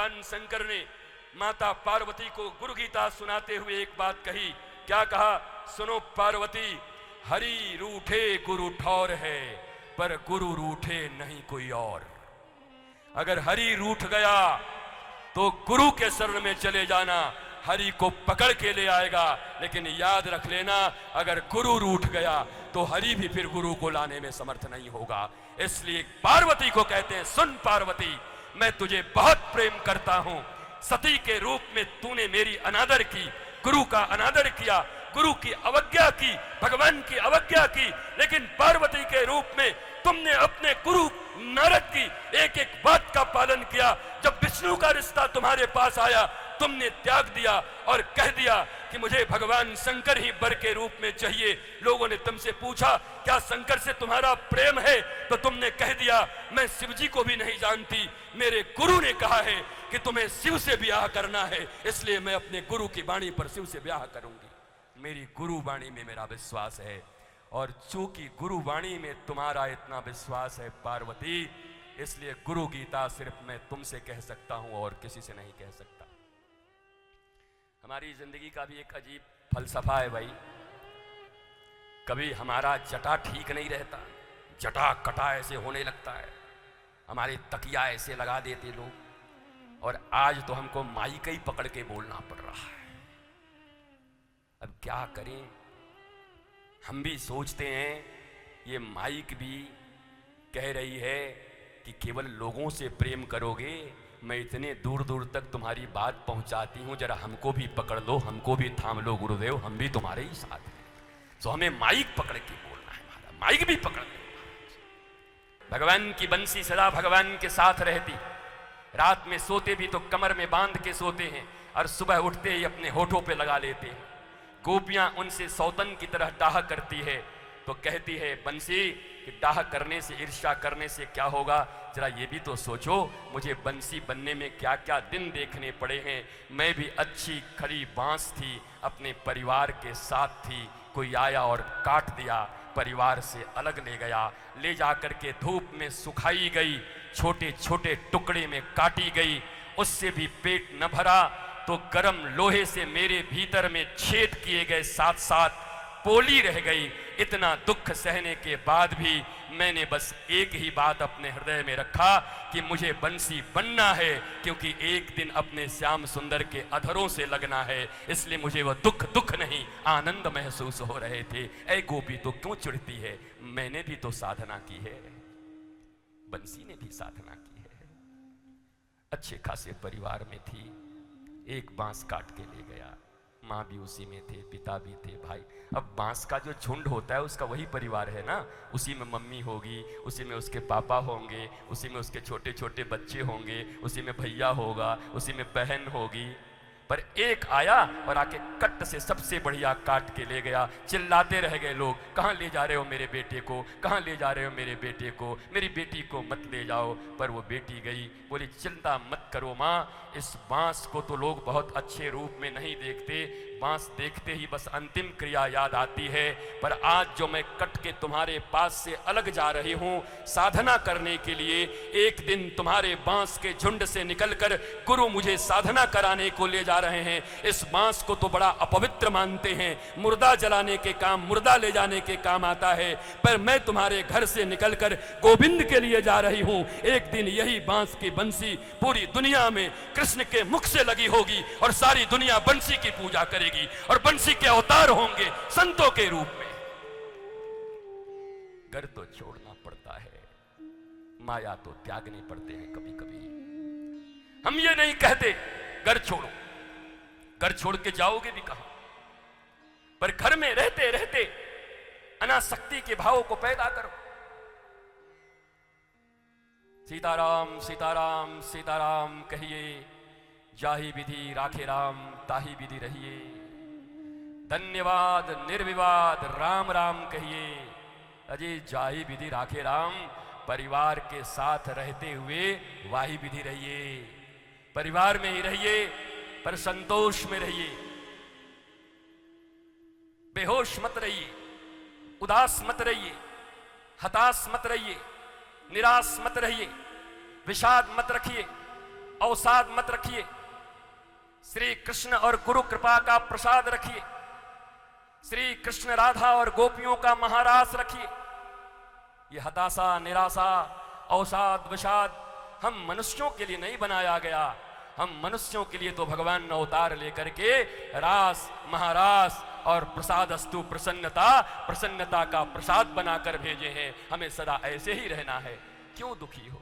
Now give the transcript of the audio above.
भगवान शंकर ने माता पार्वती को गुरु गीता सुनाते हुए एक बात कही। क्या कहा? सुनो पार्वती, हरि रूठे गुरु ठौर है, पर गुरु रूठे नहीं कोई और। अगर हरि रूठ गया तो गुरु के शरण में चले जाना, हरि को पकड़ के ले आएगा। लेकिन याद रख लेना, अगर गुरु रूठ गया तो हरि भी फिर गुरु को लाने में समर्थ नहीं होगा। इसलिए पार्वती को कहते हैं, सुन पार्वती, मैं तुझे बहुत प्रेम करता हूं। सती के रूप में तूने मेरी अनादर की, गुरु का अनादर किया, गुरु की अवज्ञा की, भगवान की अवज्ञा की। लेकिन पार्वती के रूप में तुमने अपने गुरु नारद की एक एक बात का पालन किया। जब विष्णु का रिश्ता तुम्हारे पास आया, तुमने त्याग दिया और कह दिया कि मुझे भगवान शंकर ही वर के रूप में चाहिए। लोगों ने तुमसे पूछा, क्या शंकर से तुम्हारा प्रेम है? तो तुमने कह दिया, मैं शिव जी को भी नहीं जानती, मेरे गुरु ने कहा है कि तुम्हें शिव से ब्याह करना है, इसलिए मैं अपने गुरु की वाणी पर शिव से ब्याह करूंगी। मेरी गुरु वाणी में मेरा विश्वास है, और चूंकि गुरु वाणी में तुम्हारा इतना विश्वास है पार्वती, इसलिए गुरु गीता सिर्फ मैं तुमसे कह सकता हूं और किसी से नहीं कह सकता। हमारी जिंदगी का भी एक अजीब फलसफा है भाई। कभी हमारा जटा ठीक नहीं रहता, जटा कटा ऐसे होने लगता है, हमारे तकिया ऐसे लगा देते लोग, और आज तो हमको माइक ही पकड़ के बोलना पड़ रहा है। अब क्या करें? हम भी सोचते हैं, ये माइक भी कह रही है कि केवल लोगों से प्रेम करोगे, मैं इतने दूर दूर तक तुम्हारी बात पहुंचाती हूं, जरा हमको भी पकड़ लो, हमको भी थाम लो गुरुदेव, हम भी तुम्हारे ही साथ हैं। तो हमें माइक पकड़ के बोलना है, हमारा माइक भी पकड़ लो। भगवान की बंसी सदा भगवान के साथ रहती। रात में सोते भी तो कमर में बांध के सोते हैं, और सुबह उठते ही अपने होठों पे लगा लेते हैं। गोपियां उनसे सौतन की तरह डाह करती है, तो कहती है बंसी कि डाह करने से, ईर्ष्या करने से क्या होगा? जरा ये भी तो सोचो, मुझे बंसी बनने में क्या क्या दिन देखने पड़े हैं। मैं भी अच्छी खड़ी बांस थी, अपने परिवार के साथ थी, कोई आया और काट दिया, परिवार से अलग ले गया, ले जाकर के धूप में सुखाई गई, छोटे छोटे टुकड़े में काटी गई, उससे भी पेट न भरा तो गर्म लोहे से मेरे भीतर में छेद किए गए, साथ साथ पोली रह गई। इतना दुख सहने के बाद भी मैंने बस एक ही बात अपने हृदय में रखा कि मुझे बंसी बनना है, क्योंकि एक दिन अपने श्याम सुंदर के अधरों से लगना है। इसलिए मुझे वह दुख दुख नहीं, आनंद महसूस हो रहे थे। ऐ गोपी तो क्यों चिढ़ती है? मैंने भी तो साधना की है, बंसी ने भी साधना की है। अच्छे खासे परिवार में थी, एक बांस काट के ले गया, माँ भी उसी में थे, पिता भी थे, भाई। अब बांस का जो झुंड होता है उसका वही परिवार है ना, उसी में मम्मी होगी, उसी में उसके पापा होंगे, उसी में उसके छोटे छोटे बच्चे होंगे, उसी में भैया होगा, उसी में बहन होगी। पर एक आया और आके कट से सबसे बढ़िया काट के ले गया। चिल्लाते रह गए लोग, कहाँ ले जा रहे हो मेरे बेटे को, कहाँ ले जा रहे हो मेरे बेटे को, मेरी बेटी को मत ले जाओ। पर वो बेटी गई, बोली चिंता मत करो माँ, इस बांस को तो लोग बहुत अच्छे रूप में नहीं देखते, बांस देखते ही बस अंतिम क्रिया याद आती है। पर आज जो मैं कट के तुम्हारे पास से अलग जा रही हूँ साधना करने के लिए, एक दिन तुम्हारे बांस के झुंड से निकलकर गुरु मुझे साधना कराने को ले जा रहे हैं। इस बांस को तो बड़ा अपवित्र मानते हैं, मुर्दा जलाने के काम, मुर्दा ले जाने के काम आता है, पर मैं तुम्हारे घर से निकलकर गोविंद के लिए जा रही हूँ। एक दिन यही बांस की बंसी पूरी दुनिया में कृष्ण के मुख से लगी होगी और सारी दुनिया बंसी की पूजा करेगी, और बंसी के अवतार होंगे संतों के रूप में। घर तो छोड़ना पड़ता है, माया तो त्यागने पड़ते हैं कभी कभी। हम ये नहीं कहते घर छोड़ो, घर छोड़ के जाओगे भी कहां, पर घर में रहते रहते अनासक्ति के भावों को पैदा करो। सीताराम सीताराम सीताराम कहिए, जाहि विधि राखे राम, ताहि विधि रहिए। धन्यवाद निर्विवाद राम राम कहिए, अजय जाहि विधि राखे राम। परिवार के साथ रहते हुए वाही विधि रहिए, परिवार में ही रहिए, पर संतोष में रहिए, बेहोश मत रहिए, उदास मत रहिए, हताश मत रहिए, निराश मत रहिए, विषाद मत रखिए। अवसाद मत रखिए, श्री कृष्ण और गुरु कृपा का प्रसाद रखिए, श्री कृष्ण राधा और गोपियों का महारास रखिए। ये हताशा, निराशा, अवसाद, विषाद हम मनुष्यों के लिए नहीं बनाया गया। हम मनुष्यों के लिए तो भगवान अवतार लेकर के रास, महारास और प्रसादस्तु प्रसन्नता, प्रसन्नता का प्रसाद बनाकर भेजे हैं। हमें सदा ऐसे ही रहना है। क्यों दुखी हो?